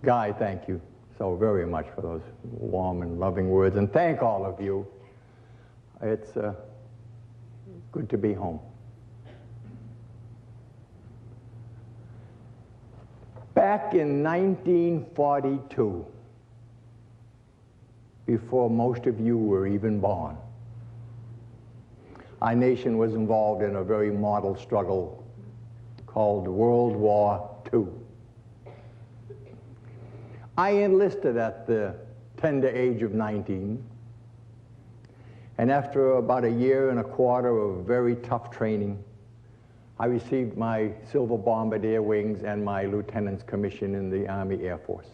Guy, thank you so very much for those warm and loving words, and thank all of you. It's good to be home. Back in 1942, before most of you were even born, our nation was involved in a very mortal struggle called World War II. I enlisted at the tender age of 19, and after about a year and a quarter of very tough training, I received my Silver Bombardier wings and my lieutenant's commission in the Army Air Force.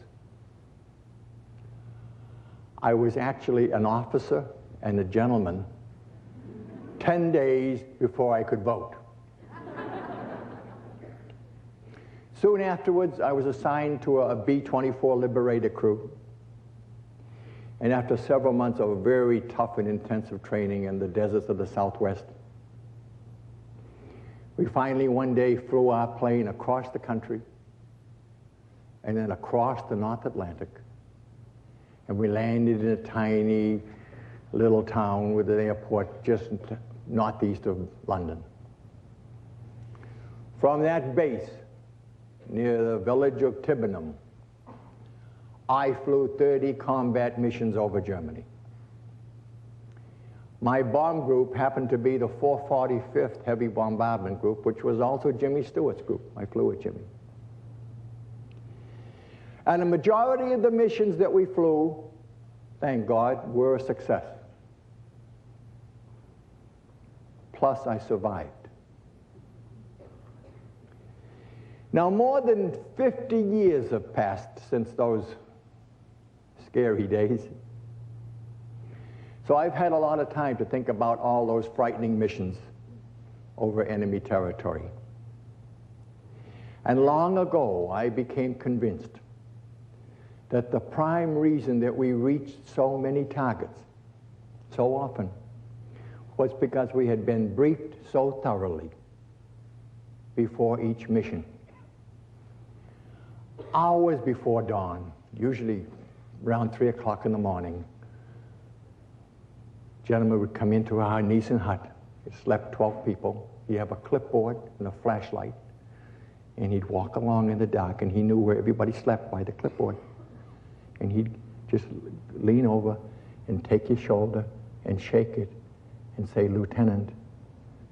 I was actually an officer and a gentleman 10 days before I could vote. Soon afterwards, I was assigned to a B-24 Liberator crew. And after several months of very tough and intensive training in the deserts of the Southwest, we finally one day flew our plane across the country and then across the North Atlantic. And we landed in a tiny little town with an airport just northeast of London. From that base, near the village of Tibenham, I flew 30 combat missions over Germany. My bomb group happened to be the 445th Heavy Bombardment Group, which was also Jimmy Stewart's group. I flew with Jimmy. And the majority of the missions that we flew, thank God, were a success. Plus, I survived. Now, more than 50 years have passed since those scary days. So I've had a lot of time to think about all those frightening missions over enemy territory. And long ago, I became convinced that the prime reason that we reached so many targets so often was because we had been briefed so thoroughly before each mission. Hours before dawn, usually around 3 o'clock in the morning, a gentleman would come into our Nissen hut. He slept 12 people. He'd have a clipboard and a flashlight, and he'd walk along in the dark, and he knew where everybody slept by the clipboard. And he'd just lean over and take his shoulder and shake it and say, "Lieutenant,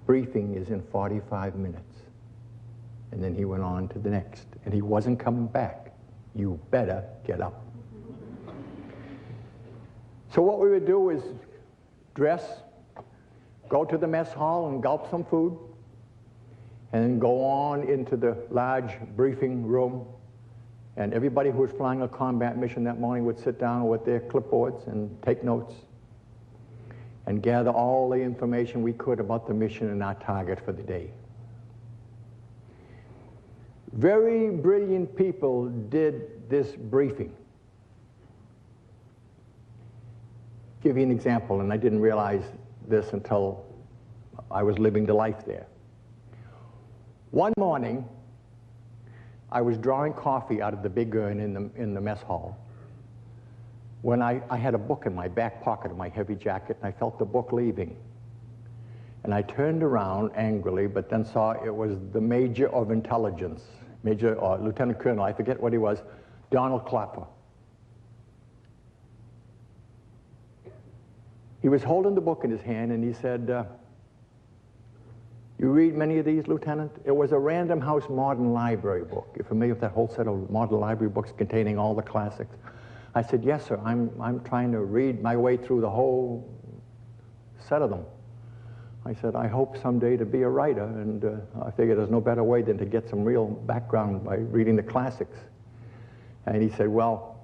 briefing is in 45 minutes. And then he went on to the next, and he wasn't coming back. You better get up. So what we would do is dress, go to the mess hall and gulp some food, and then go on into the large briefing room, and everybody who was flying a combat mission that morning would sit down with their clipboards and take notes and gather all the information we could about the mission and our target for the day. Very brilliant people did this briefing. Give you an example, and I didn't realize this until I was living the life there. One morning, I was drawing coffee out of the big urn in the mess hall when I had a book in my back pocket of my heavy jacket, and I felt the book leaving. And I turned around angrily, but then saw it was the Major of Intelligence, Major or Lieutenant Colonel, I forget what he was, Donald Clapper. He was holding the book in his hand, and he said, "You read many of these, Lieutenant?" It was a Random House Modern Library book. You're familiar with that whole set of modern library books containing all the classics? I said, "Yes, sir. I'm trying to read my way through the whole set of them." I said, "I hope someday to be a writer," and I figured there's no better way than to get some real background by reading the classics. And he said, "Well,"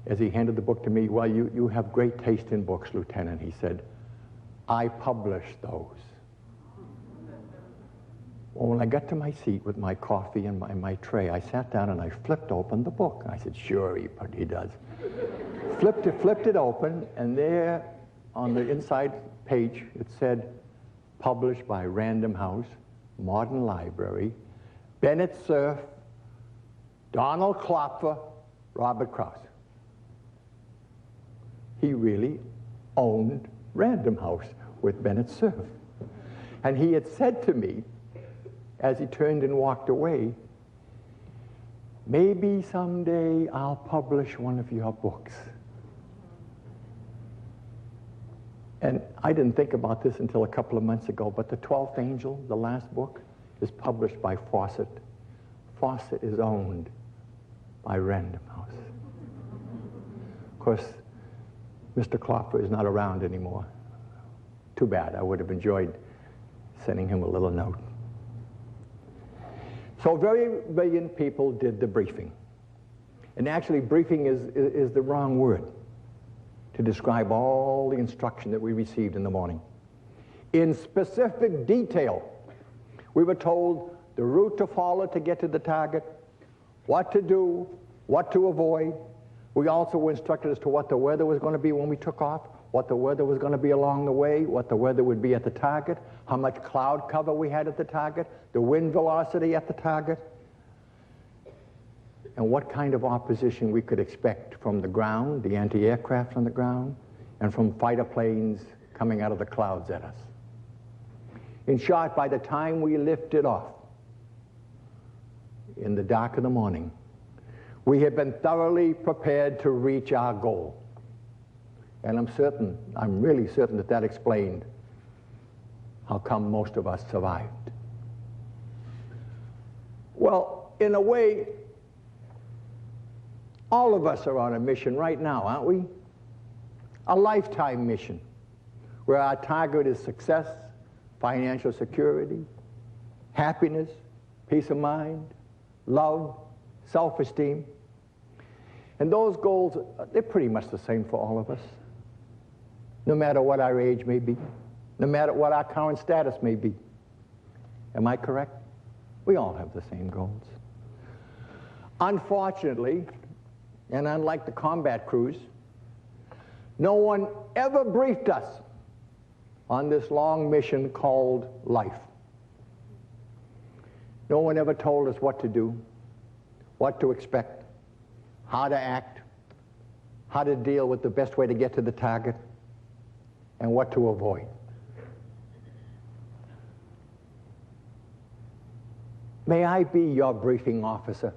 as he handed the book to me, "Well, you have great taste in books, Lieutenant." He said, "I published those." Well, when I got to my seat with my coffee and my tray, I sat down and I flipped open the book. I said, "Sure, he does." flipped it open, and there on the inside page it said, "Published by Random House, Modern Library, Bennett Cerf, Donald Klopfer, Robert Krause. He really owned Random House with Bennett Cerf. And he had said to me, as he turned and walked away, maybe someday I'll publish one of your books. And I didn't think about this until a couple of months ago, but The 12th Angel, the last book, is published by Fawcett. Fawcett is owned by Random House. Of course, Mr. Klopfer is not around anymore. Too bad. I would have enjoyed sending him a little note. So very brilliant people did the briefing. And actually, briefing is the wrong word to describe all the instruction that we received in the morning. In specific detail, we were told the route to follow to get to the target, what to do, what to avoid. We also were instructed as to what the weather was going to be when we took off, what the weather was going to be along the way, what the weather would be at the target, how much cloud cover we had at the target, the wind velocity at the target, and what kind of opposition we could expect from the ground, the anti-aircraft on the ground, and from fighter planes coming out of the clouds at us. In short, by the time we lifted off in the dark of the morning, we had been thoroughly prepared to reach our goal. And I'm really certain that that explained how come most of us survived. Well, in a way, all of us are on a mission right now, aren't we? A lifetime mission, where our target is success, financial security, happiness, peace of mind, love, self-esteem. And those goals, they're pretty much the same for all of us, no matter what our age may be, no matter what our current status may be. Am I correct? We all have the same goals. Unfortunately, and unlike the combat crews, no one ever briefed us on this long mission called life. No one ever told us what to do, what to expect, how to act, how to deal with the best way to get to the target, and what to avoid. May I be your briefing officer?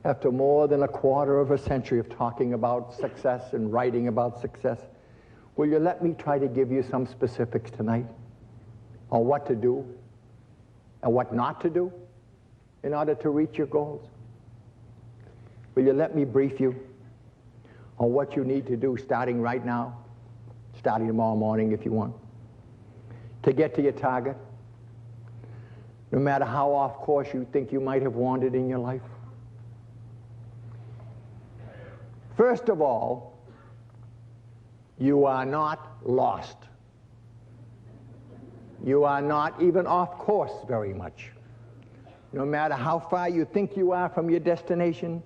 After more than a quarter of a century of talking about success and writing about success, will you let me try to give you some specifics tonight on what to do and what not to do in order to reach your goals? Will you let me brief you on what you need to do starting right now, starting tomorrow morning if you want, to get to your target, no matter how off course you think you might have wandered in your life? First of all, you are not lost. You are not even off course very much. No matter how far you think you are from your destination,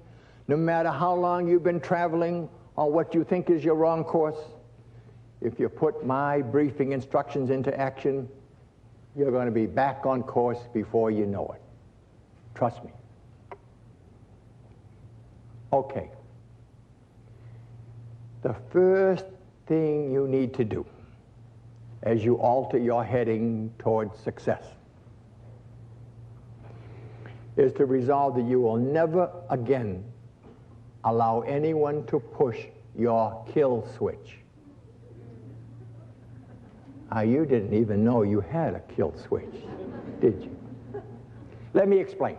no matter how long you've been traveling on what you think is your wrong course, if you put my briefing instructions into action, you're going to be back on course before you know it. Trust me. Okay. The first thing you need to do as you alter your heading towards success is to resolve that you will never again allow anyone to push your kill switch. You didn't even know you had a kill switch, did you? Let me explain.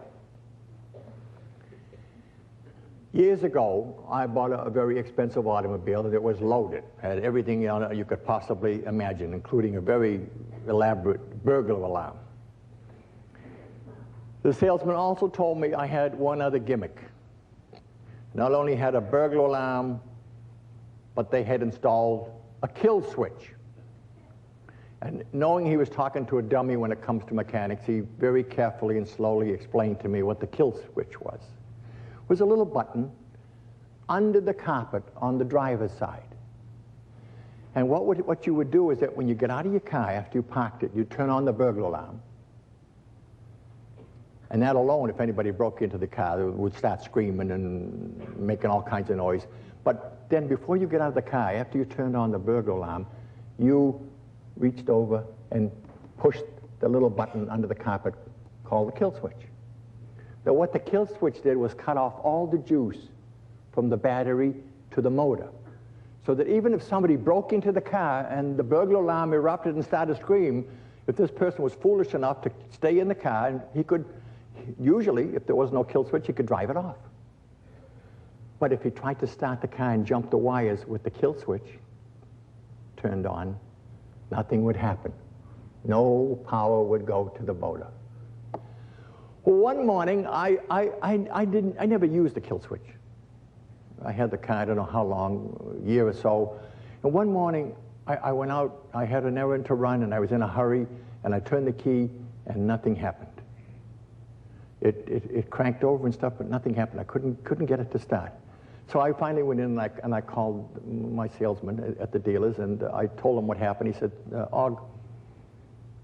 Years ago, I bought a very expensive automobile that was loaded, had everything on it you could possibly imagine, including a very elaborate burglar alarm. The salesman also told me I had one other gimmick. Not only had a burglar alarm, but they had installed a kill switch. And knowing he was talking to a dummy when it comes to mechanics, he very carefully and slowly explained to me what the kill switch was. It was a little button under the carpet on the driver's side. And what you would do is that when you get out of your car after you parked it, you turn on the burglar alarm. And that alone, if anybody broke into the car, they would start screaming and making all kinds of noise. But then before you get out of the car, after you turned on the burglar alarm, you reached over and pushed the little button under the carpet called the kill switch. Now what the kill switch did was cut off all the juice from the battery to the motor. So that even if somebody broke into the car and the burglar alarm erupted and started to scream, if this person was foolish enough to stay in the car, and he could, usually, if there was no kill switch, he could drive it off. But if he tried to start the car and jump the wires with the kill switch turned on, nothing would happen. No power would go to the motor. Well, one morning, I never used the kill switch. I had the car, I don't know how long, a year or so. And one morning, I went out, I had an errand to run, and I was in a hurry, and I turned the key, and nothing happened. It cranked over and stuff, but nothing happened. I couldn't get it to start. So I finally went in and I called my salesman at the dealers, and I told him what happened. He said, Og,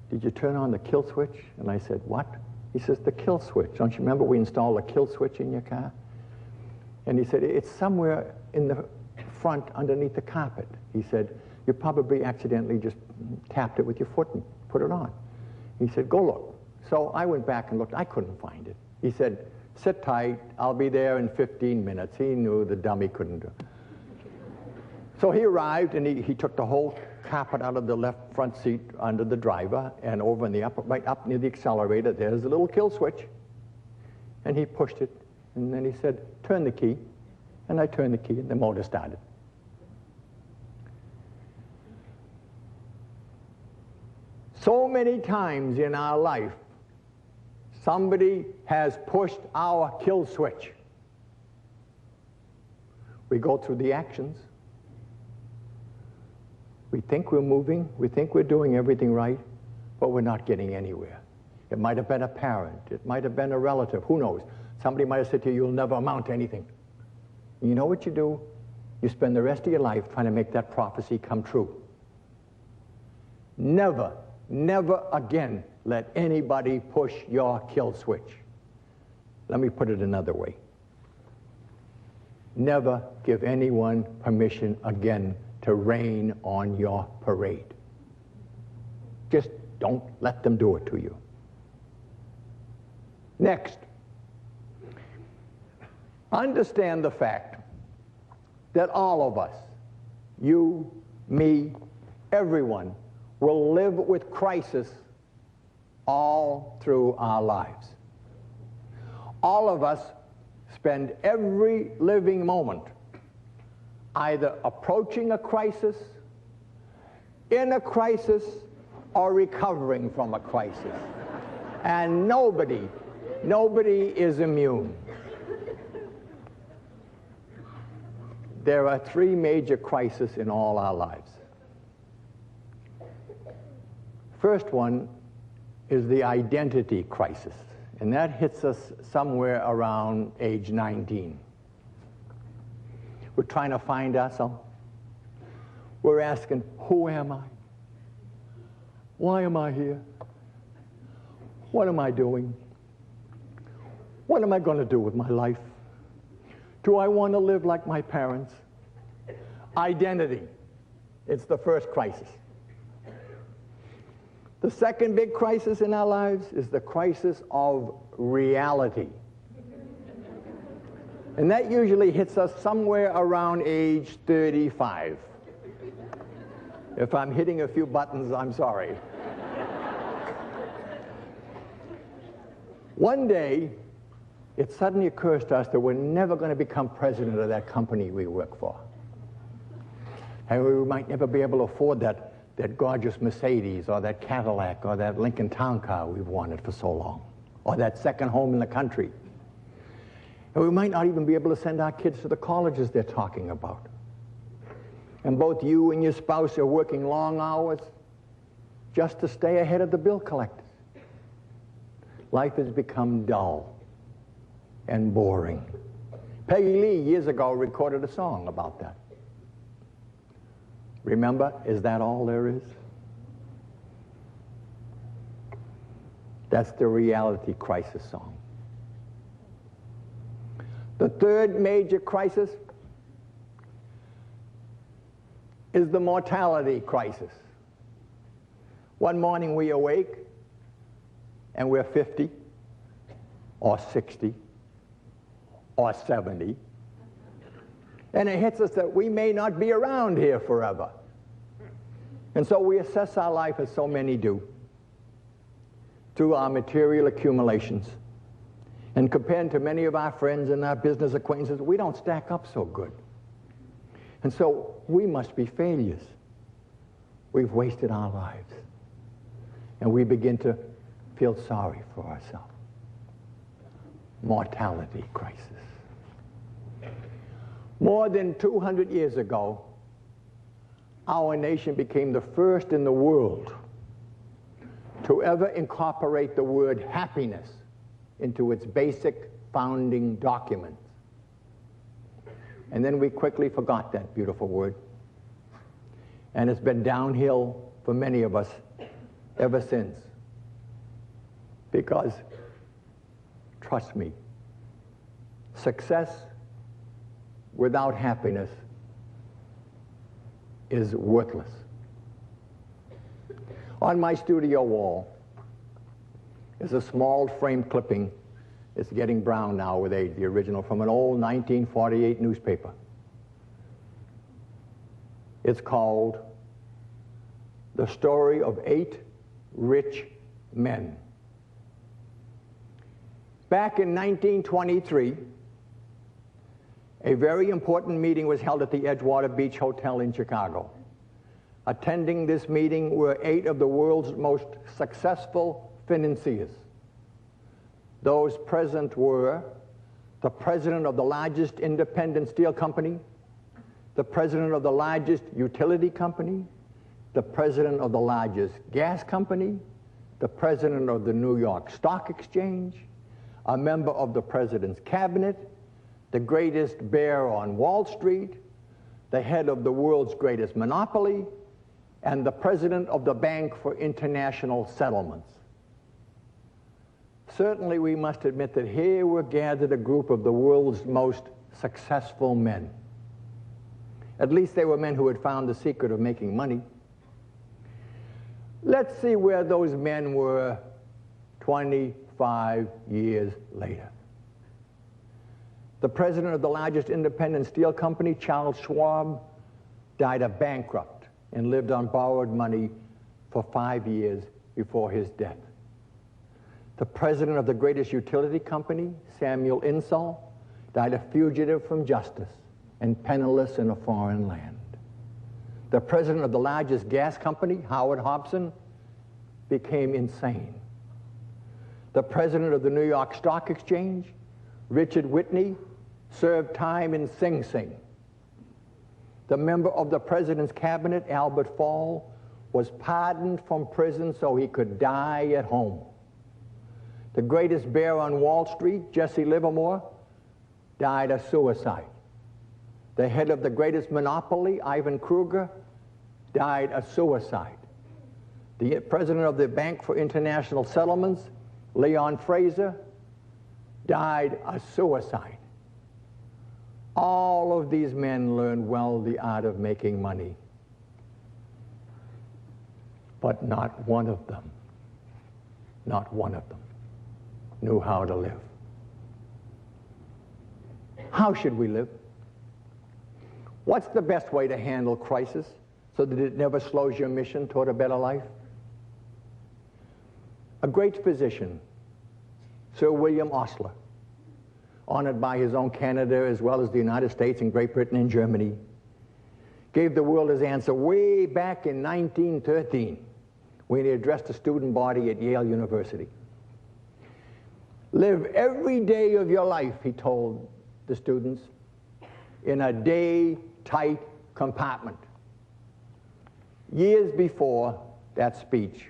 did you turn on the kill switch? And I said, what? He says, the kill switch. Don't you remember we installed a kill switch in your car? And he said, it's somewhere in the front underneath the carpet. He said, you probably accidentally just tapped it with your foot and put it on. He said, go look. So I went back and looked. I couldn't find it. He said, sit tight. I'll be there in 15 minutes. He knew the dummy couldn't do it. So he arrived, and he took the whole carpet out of the left front seat under the driver, and over in the upper, right up near the accelerator, there's the little kill switch. And he pushed it, and then he said, turn the key. And I turned the key, and the motor started. So many times in our life, somebody has pushed our kill switch. We go through the actions. We think we're moving, we think we're doing everything right, but we're not getting anywhere. It might have been a parent, it might have been a relative, who knows? Somebody might have said to you, you'll never amount to anything. And you know what you do? You spend the rest of your life trying to make that prophecy come true. Never, never again let anybody push your kill switch. Let me put it another way. Never give anyone permission again to rain on your parade. Just don't let them do it to you. Next, understand the fact that all of us, you, me, everyone, will live with crisis all through our lives. All of us spend every living moment either approaching a crisis, in a crisis, or recovering from a crisis. And nobody is immune. There are three major crises in all our lives. First one is the identity crisis, and that hits us somewhere around age 19. We're trying to find ourselves. We're asking, who am I? Why am I here? What am I doing? What am I going to do with my life? Do I want to live like my parents? Identity. It's the first crisis. The second big crisis in our lives is the crisis of reality. And that usually hits us somewhere around age 35. If I'm hitting a few buttons, I'm sorry. One day, it suddenly occurs to us that we're never going to become president of that company we work for. And we might never be able to afford that gorgeous Mercedes, or that Cadillac, or that Lincoln Town Car we've wanted for so long, or that second home in the country. And we might not even be able to send our kids to the colleges they're talking about. And both you and your spouse are working long hours just to stay ahead of the bill collectors. Life has become dull and boring. Peggy Lee years ago recorded a song about that. Remember, is that all there is? That's the reality crisis song. The third major crisis is the mortality crisis. One morning we awake and we're 50 or 60 or 70, and it hits us that we may not be around here forever. And so we assess our life, as so many do, through our material accumulations. And compared to many of our friends and our business acquaintances, we don't stack up so good. And so we must be failures. We've wasted our lives. And we begin to feel sorry for ourselves. Mortality crisis. More than 200 years ago, our nation became the first in the world to ever incorporate the word happiness into its basic founding documents. And then we quickly forgot that beautiful word. And it's been downhill for many of us ever since. Because, trust me, success without happiness is worthless. On my studio wall is a small frame clipping. It's getting brown now with age, the original, from an old 1948 newspaper. It's called The Story of 8 Rich Men. Back in 1923, a very important meeting was held at the Edgewater Beach Hotel in Chicago. Attending this meeting were 8 of the world's most successful financiers. Those present were the president of the largest independent steel company, the president of the largest utility company, the president of the largest gas company, the president of the New York Stock Exchange, a member of the president's cabinet, the greatest bear on Wall Street, the head of the world's greatest monopoly, and the president of the Bank for International Settlements. Certainly we must admit that here were gathered a group of the world's most successful men. At least they were men who had found the secret of making money. Let's see where those men were 25 years later. The president of the largest independent steel company, Charles Schwab, died a bankrupt and lived on borrowed money for 5 years before his death. The president of the greatest utility company, Samuel Insull, died a fugitive from justice and penniless in a foreign land. The president of the largest gas company, Howard Hobson, became insane. The president of the New York Stock Exchange, Richard Whitney, served time in Sing Sing. The member of the president's cabinet, Albert Fall, was pardoned from prison so he could die at home. The greatest bear on Wall Street, Jesse Livermore, died a suicide. The head of the greatest monopoly, Ivan Kruger, died a suicide. The president of the Bank for International Settlements, Leon Fraser, died a suicide. All of these men learned well the art of making money. But not one of them knew how to live. How should we live? What's the best way to handle crisis so that it never slows your mission toward a better life? A great physician, Sir William Osler, honored by his own Canada as well as the United States and Great Britain and Germany, gave the world his answer way back in 1913 when he addressed a student body at Yale University. Live every day of your life, he told the students, in a day-tight compartment. Years before that speech,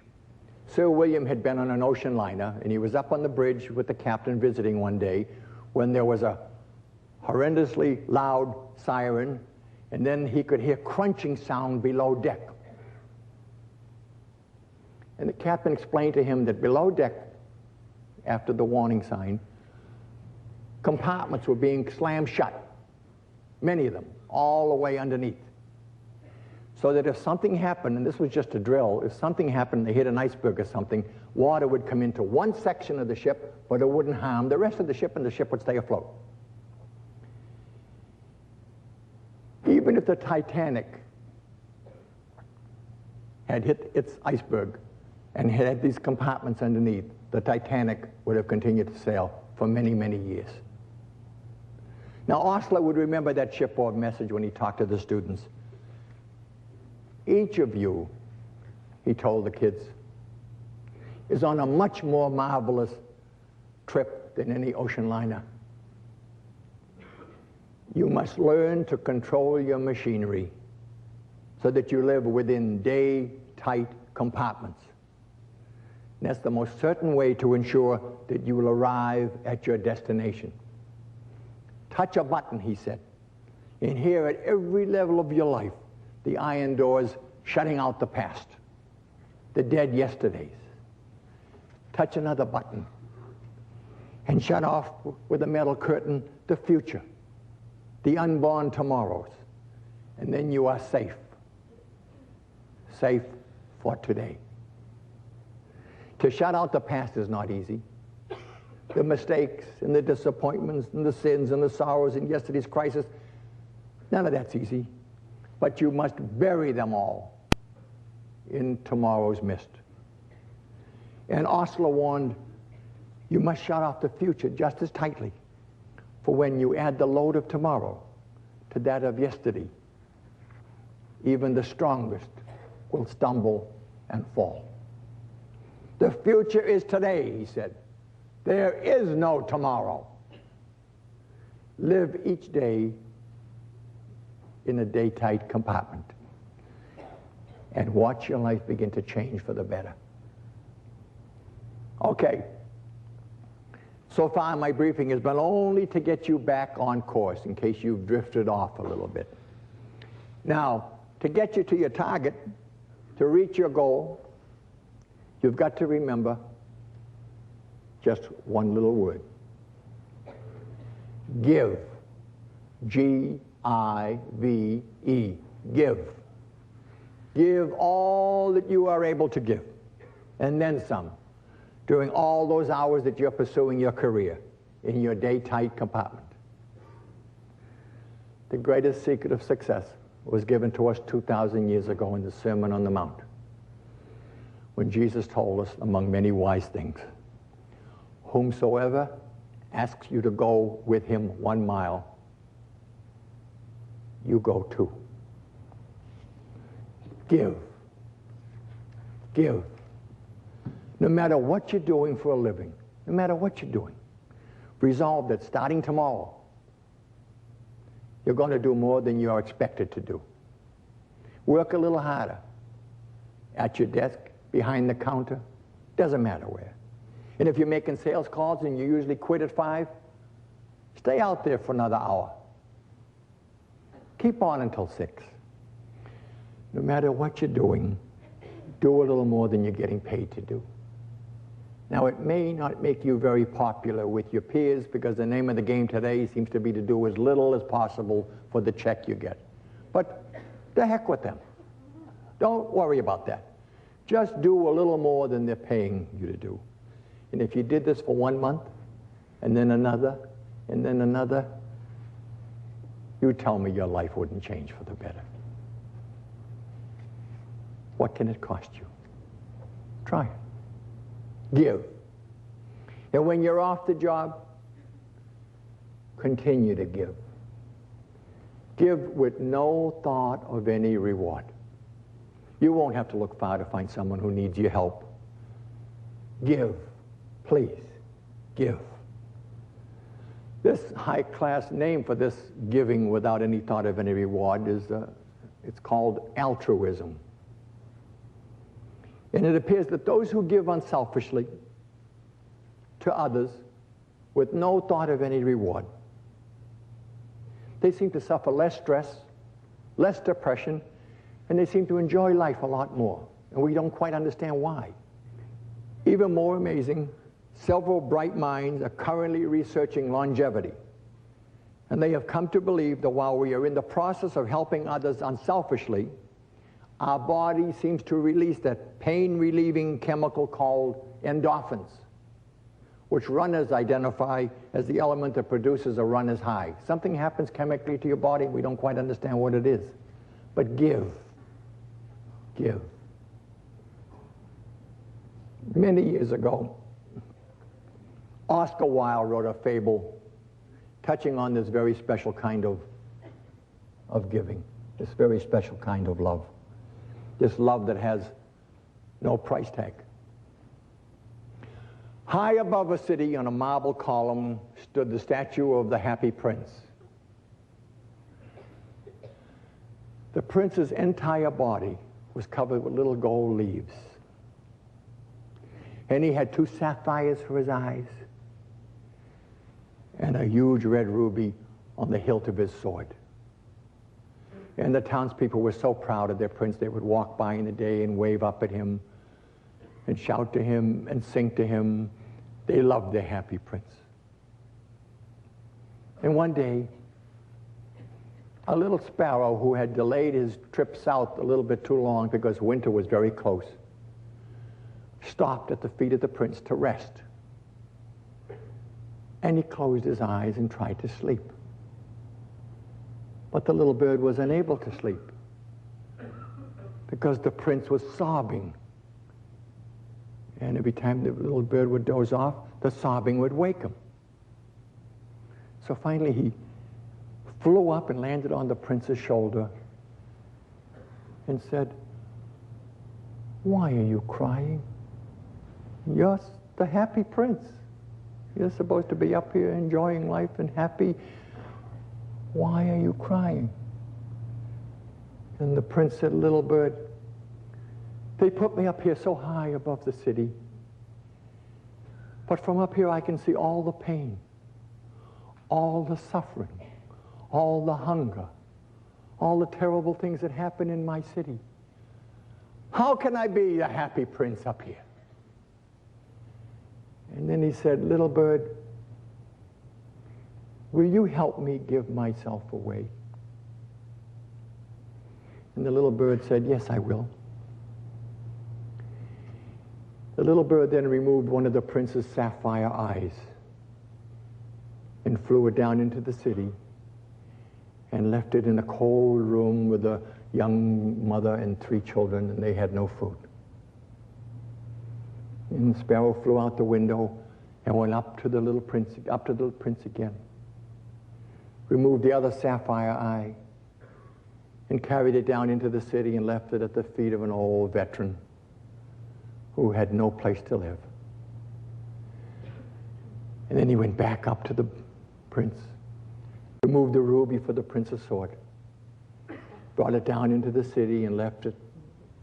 Sir William had been on an ocean liner, and he was up on the bridge with the captain visiting one day when there was a horrendously loud siren, and then he could hear crunching sound below deck. And the captain explained to him that below deck after the warning sign, compartments were being slammed shut, many of them, all the way underneath. So that if something happened, and this was just a drill, if something happened, they hit an iceberg or something, water would come into one section of the ship, but it wouldn't harm the rest of the ship, and the ship would stay afloat. Even if the Titanic had hit its iceberg and had these compartments underneath, the Titanic would have continued to sail for many, many years. Now, Osler would remember that shipboard message when he talked to the students. Each of you, he told the kids, is on a much more marvelous trip than any ocean liner. You must learn to control your machinery so that you live within day-tight compartments. And that's the most certain way to ensure that you will arrive at your destination. Touch a button, he said, and here at every level of your life, the iron doors shutting out the past, the dead yesterdays. Touch another button and shut off with a metal curtain the future, the unborn tomorrows, and then you are safe. Safe for today. To shut out the past is not easy. The mistakes and the disappointments and the sins and the sorrows and yesterday's crisis, none of that's easy. But you must bury them all in tomorrow's mist. And Osler warned, you must shut off the future just as tightly, for when you add the load of tomorrow to that of yesterday, even the strongest will stumble and fall. The future is today, he said. There is no tomorrow. Live each day in a day-tight compartment and watch your life begin to change for the better. Okay. So far, my briefing has been only to get you back on course in case you've drifted off a little bit. Now, to get you to your target, to reach your goal, you've got to remember just one little word. Give. G-I-V-E. Give. Give all that you are able to give, and then some, during all those hours that you're pursuing your career in your day-tight compartment. The greatest secret of success was given to us 2,000 years ago in the Sermon on the Mount, when Jesus told us, among many wise things, whomsoever asks you to go with him 1 mile, you go 2. Give. Give. No matter what you're doing for a living, no matter what you're doing, resolve that starting tomorrow, you're going to do more than you're expected to do. Work a little harder. At your desk, behind the counter, doesn't matter where. And if you're making sales calls and you usually quit at 5, stay out there for another hour. Keep on until 6. No matter what you're doing, do a little more than you're getting paid to do. Now, it may not make you very popular with your peers because the name of the game today seems to be to do as little as possible for the check you get. But the heck with them. Don't worry about that. Just do a little more than they're paying you to do. And if you did this for 1 month, and then another, and then another, you tell me your life wouldn't change for the better. What can it cost you? Try it. Give. And when you're off the job, continue to give. Give with no thought of any reward. You won't have to look far to find someone who needs your help. Give. Please, give. This high-class name for this giving without any thought of any reward is, it's called altruism. And it appears that those who give unselfishly to others with no thought of any reward, they seem to suffer less stress, less depression, and they seem to enjoy life a lot more. And we don't quite understand why. Even more amazing, Several bright minds are currently researching longevity, and they have come to believe that while we are in the process of helping others unselfishly, our body seems to release that pain-relieving chemical called endorphins, which runners identify as the element that produces a runner's high. Something happens chemically to your body, we don't quite understand what it is. But give. Many years ago, Oscar Wilde wrote a fable touching on this very special kind of giving, this very special kind of love, this love that has no price tag. High above a city on a marble column stood the statue of the Happy Prince. The prince's entire body was covered with little gold leaves. And he had 2 sapphires for his eyes and a huge red ruby on the hilt of his sword. And the townspeople were so proud of their prince, they would walk by in the day and wave up at him and shout to him and sing to him. They loved their happy prince. And one day, a little sparrow who had delayed his trip south a little bit too long because winter was very close, stopped at the feet of the prince to rest. And he closed his eyes and tried to sleep. But the little bird was unable to sleep because the prince was sobbing. And every time the little bird would doze off, the sobbing would wake him. So finally he flew up and landed on the prince's shoulder and said, "Why are you crying? You're the happy prince. You're supposed to be up here enjoying life and happy. Why are you crying?" And the prince said, "Little bird, they put me up here so high above the city, but from up here I can see all the pain, all the suffering, all the hunger, all the terrible things that happen in my city. How can I be a happy prince up here?" And then he said, "Little bird, will you help me give myself away?" And the little bird said, "Yes, I will." The little bird then removed one of the prince's sapphire eyes and flew it down into the city and left it in a cold room with a young mother and 3 children, and they had no food. And the sparrow flew out the window and went up to the little prince again, removed the other sapphire eye, and carried it down into the city and left it at the feet of an old veteran who had no place to live. And then he went back up to the prince, removed the ruby for the prince's sword, brought it down into the city and left it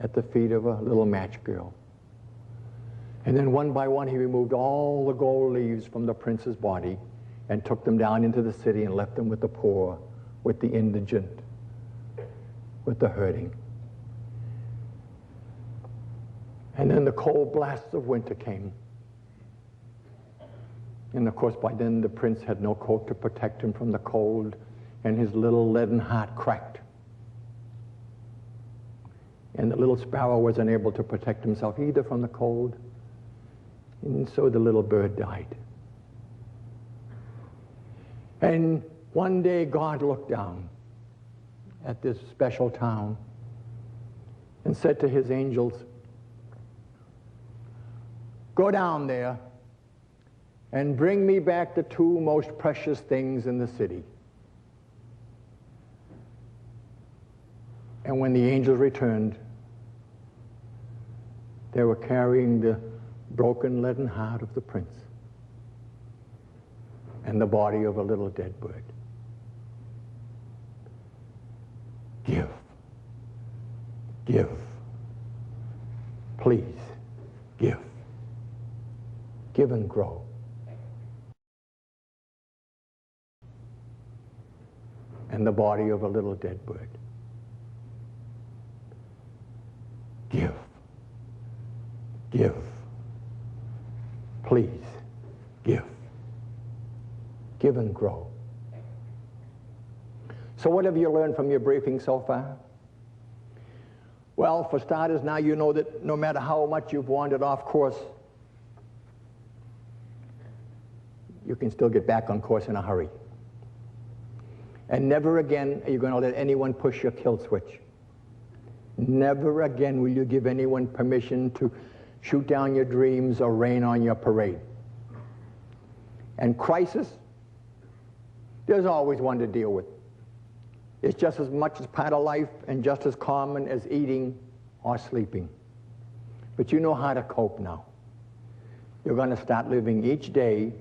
at the feet of a little match girl. And then one by one he removed all the gold leaves from the prince's body and took them down into the city and left them with the poor, with the indigent, with the hurting. And then the cold blasts of winter came. And of course by then the prince had no coat to protect him from the cold, and his little leaden heart cracked. And the little sparrow was unable to protect himself either from the cold, and so the little bird died. And one day God looked down at this special town and said to his angels, "Go down there and bring me back the 2 most precious things in the city." And when the angels returned, they were carrying the broken leaden heart of the prince and the body of a little dead bird. Give. Give. Please, give. Give and grow. And the body of a little dead bird. Give. Give. Please, Give. Give and grow. So what have you learned from your briefing so far? Well, for starters, now you know that no matter how much you've wandered off course, you can still get back on course in a hurry. And never again are you going to let anyone push your kill switch. Never again will you give anyone permission to shoot down your dreams or rain on your parade. And crisis, there's always one to deal with. It's just as much as part of life and just as common as eating or sleeping. But you know how to cope now. You're going to start living each day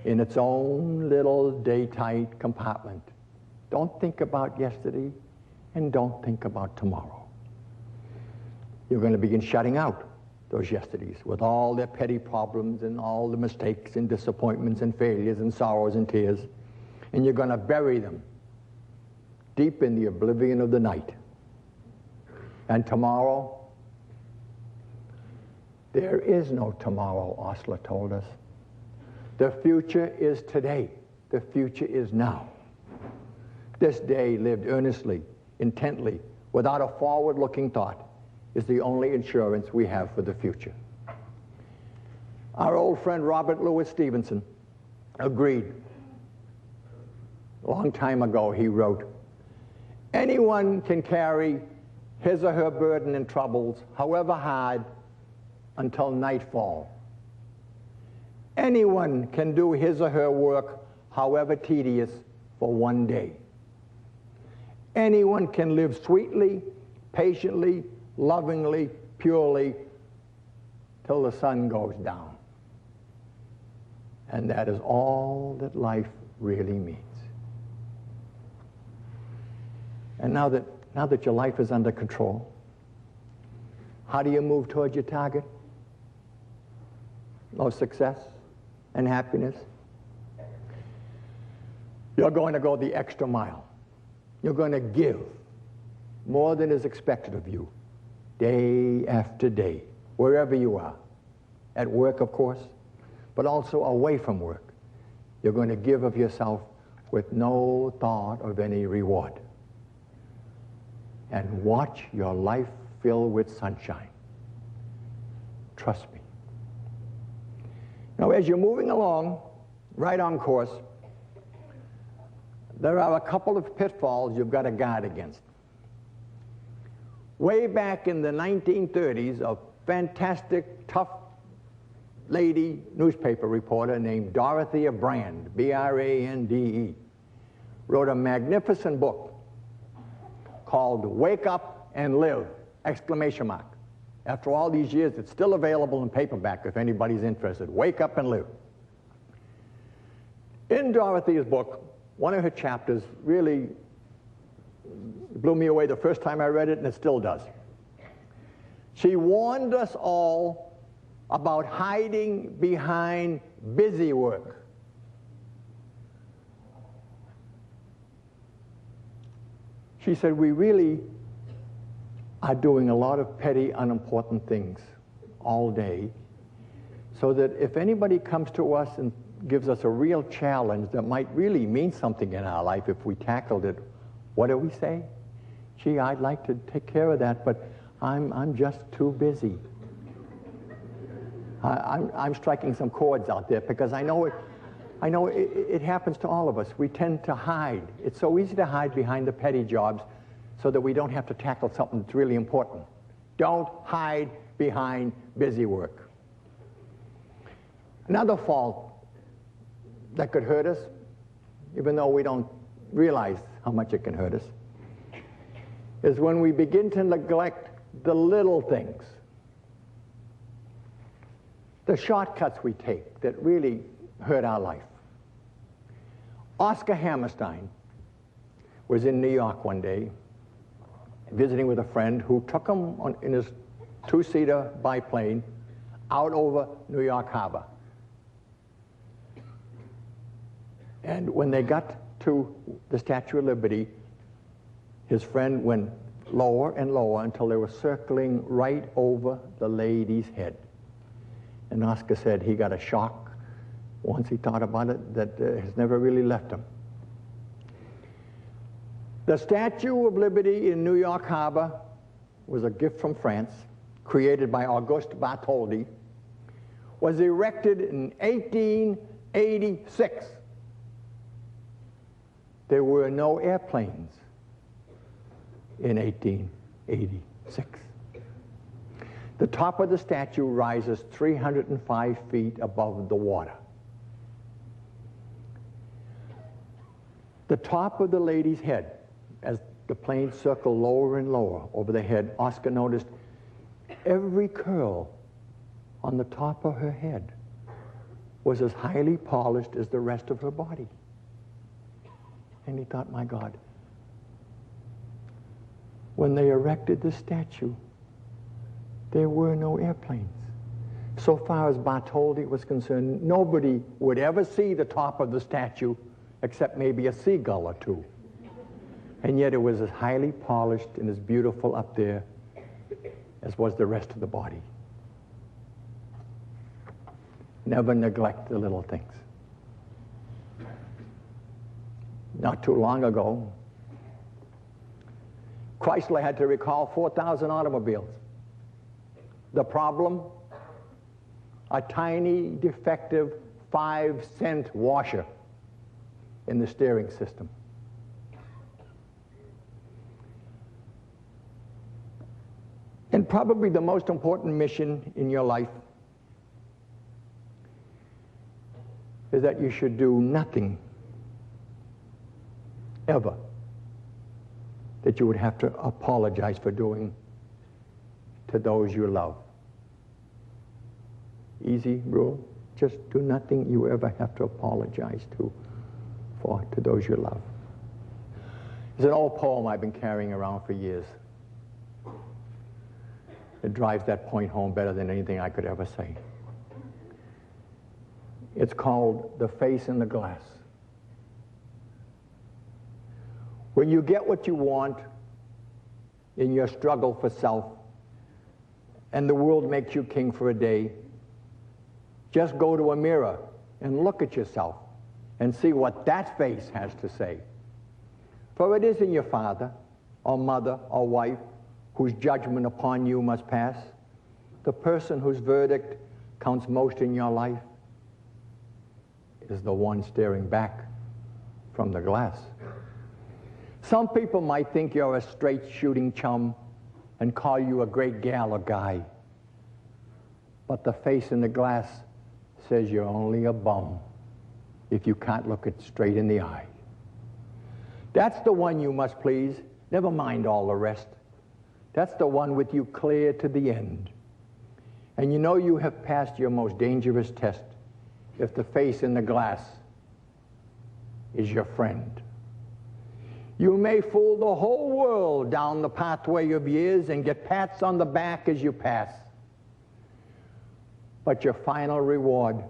in its own little day-tight compartment. Don't think about yesterday and don't think about tomorrow. You're going to begin shutting out those yesterdays with all their petty problems and all the mistakes and disappointments and failures and sorrows and tears. And you're going to bury them deep in the oblivion of the night. And tomorrow, there is no tomorrow, Osler told us. The future is today. The future is now. This day lived earnestly, intently, without a forward-looking thought, is the only insurance we have for the future. Our old friend Robert Louis Stevenson agreed. A long time ago he wrote, anyone can carry his or her burden and troubles, however hard, until nightfall. Anyone can do his or her work, however tedious, for one day. Anyone can live sweetly, patiently, lovingly, purely, till the sun goes down. And that is all that life really means. And now that your life is under control, how do you move towards your target? Of success and happiness? You're going to go the extra mile. You're going to give more than is expected of you, day after day, wherever you are. At work, of course, but also away from work. You're going to give of yourself with no thought of any reward. And watch your life fill with sunshine. Trust me. Now, as you're moving along, right on course, there are a couple of pitfalls you've got to guard against. Way back in the 1930s, a fantastic, tough lady newspaper reporter named Dorothea Brande, B-R-A-N-D-E, wrote a magnificent book called Wake Up and Live, exclamation mark. After all these years, it's still available in paperback if anybody's interested. Wake Up and Live. In Dorothea's book, one of her chapters really blew me away the first time I read it, and it still does. She warned us all about hiding behind busy work. She said, we really are doing a lot of petty, unimportant things all day, so that if anybody comes to us and gives us a real challenge that might really mean something in our life if we tackled it, what do we say? Gee, I'd like to take care of that, but I'm just too busy. I'm striking some chords out there because I know it happens to all of us. We tend to hide. It's so easy to hide behind the petty jobs so that we don't have to tackle something that's really important. Don't hide behind busy work. Another fault that could hurt us, even though we don't realize how much it can hurt us, is when we begin to neglect the little things, the shortcuts we take that really hurt our life. Oscar Hammerstein was in New York one day visiting with a friend who took him in his two-seater biplane out over New York Harbor. And when they got to the Statue of Liberty, his friend went lower and lower until they were circling right over the lady's head. And Oscar said he got a shock once he thought about it, that has never really left him. The Statue of Liberty in New York Harbor was a gift from France, created by Auguste Bartholdi, was erected in 1886. There were no airplanes in 1886. The top of the statue rises 305 feet above the water. The top of the lady's head, as the plane circled lower and lower over the head, Oscar noticed every curl on the top of her head was as highly polished as the rest of her body. And he thought, my God, when they erected this statue, there were no airplanes. So far as Bartholdi was concerned, nobody would ever see the top of the statue except maybe a seagull or two. And yet it was as highly polished and as beautiful up there as was the rest of the body. Never neglect the little things. Not too long ago, Chrysler had to recall 4,000 automobiles. The problem? A tiny, defective 5-cent washer in the steering system. And probably the most important mission in your life is that you should do nothing ever that you would have to apologize for doing to those you love. Easy rule. Just do nothing you ever have to apologize to those you love. There's an old poem I've been carrying around for years. It drives that point home better than anything I could ever say. It's called The Face in the Glass. When you get what you want in your struggle for self, and the world makes you king for a day, just go to a mirror and look at yourself and see what that face has to say. For it isn't your father or mother or wife whose judgment upon you must pass. The person whose verdict counts most in your life is the one staring back from the glass. Some people might think you're a straight shooting chum and call you a great gal or guy. But the face in the glass says you're only a bum if you can't look it straight in the eye. That's the one you must please. Never mind all the rest. That's the one with you clear to the end. And you know you have passed your most dangerous test if the face in the glass is your friend. You may fool the whole world down the pathway of years and get pats on the back as you pass. But your final reward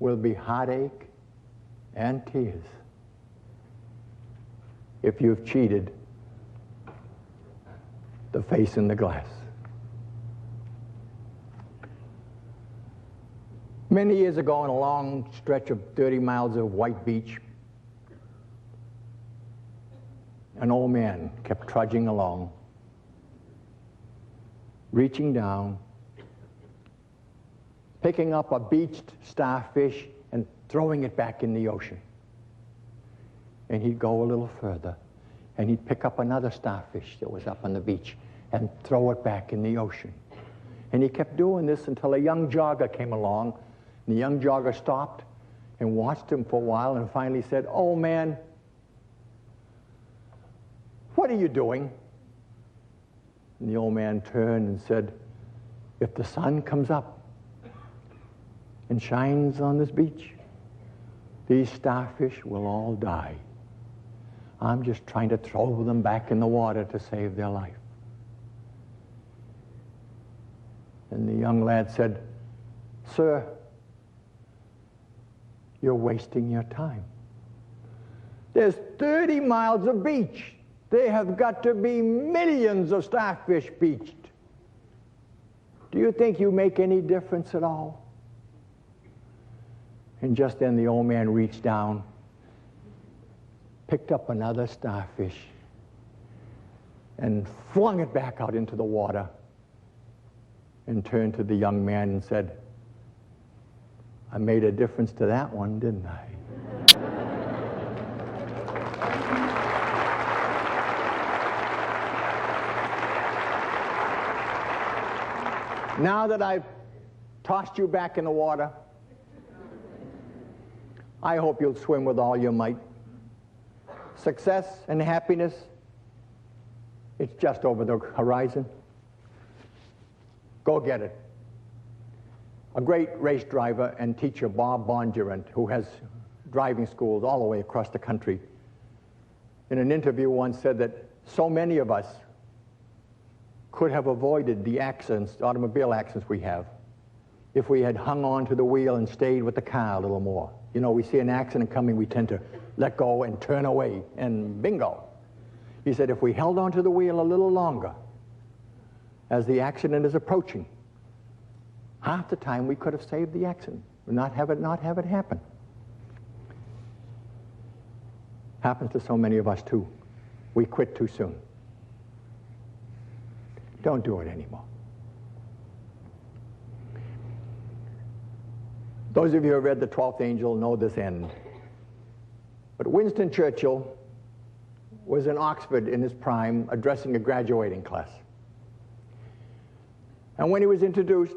will be heartache and tears if you've cheated the face in the glass. Many years ago, on a long stretch of 30 miles of white beach, an old man kept trudging along, reaching down, picking up a beached starfish and throwing it back in the ocean. And he'd go a little further, and he'd pick up another starfish that was up on the beach and throw it back in the ocean. And he kept doing this until a young jogger came along. And the young jogger stopped and watched him for a while and finally said, "Old man, what are you doing?" And the old man turned and said, "If the sun comes up and shines on this beach, these starfish will all die. I'm just trying to throw them back in the water to save their life." And the young lad said, "Sir, you're wasting your time. There's 30 miles of beach. There have got to be millions of starfish beached. Do you think you make any difference at all?" And just then the old man reached down, picked up another starfish, and flung it back out into the water, and turned to the young man and said, "I made a difference to that one, didn't I?" Now that I've tossed you back in the water, I hope you'll swim with all your might. Success and happiness, it's just over the horizon. Go get it. A great race driver and teacher, Bob Bondurant, who has driving schools all the way across the country, in an interview once said that so many of us could have avoided the accidents, automobile accidents we have, if we had hung on to the wheel and stayed with the car a little more. You know, we see an accident coming, we tend to let go and turn away, and bingo. He said if we held on to the wheel a little longer, as the accident is approaching, half the time we could have saved the accident, not have it happen. Happens to so many of us too. We quit too soon. Don't do it anymore. Those of you who have read The 12th Angel know this end. But Winston Churchill was in Oxford in his prime addressing a graduating class. And when he was introduced,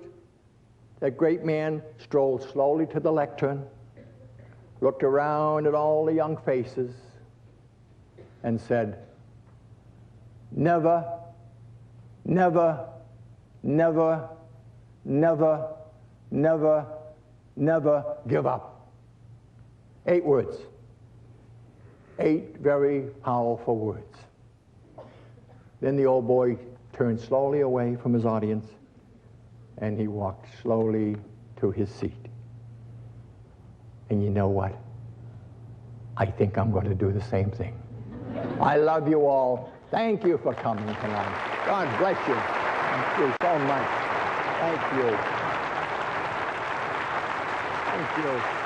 that great man strolled slowly to the lectern, looked around at all the young faces, and said, "Never, never, never, never, never, never give up." 8 words. 8 very powerful words. Then the old boy turned slowly away from his audience, and he walked slowly to his seat. And you know what? I think I'm going to do the same thing. I love you all. Thank you for coming tonight. God bless you. Thank you so much. Thank you. Thank you.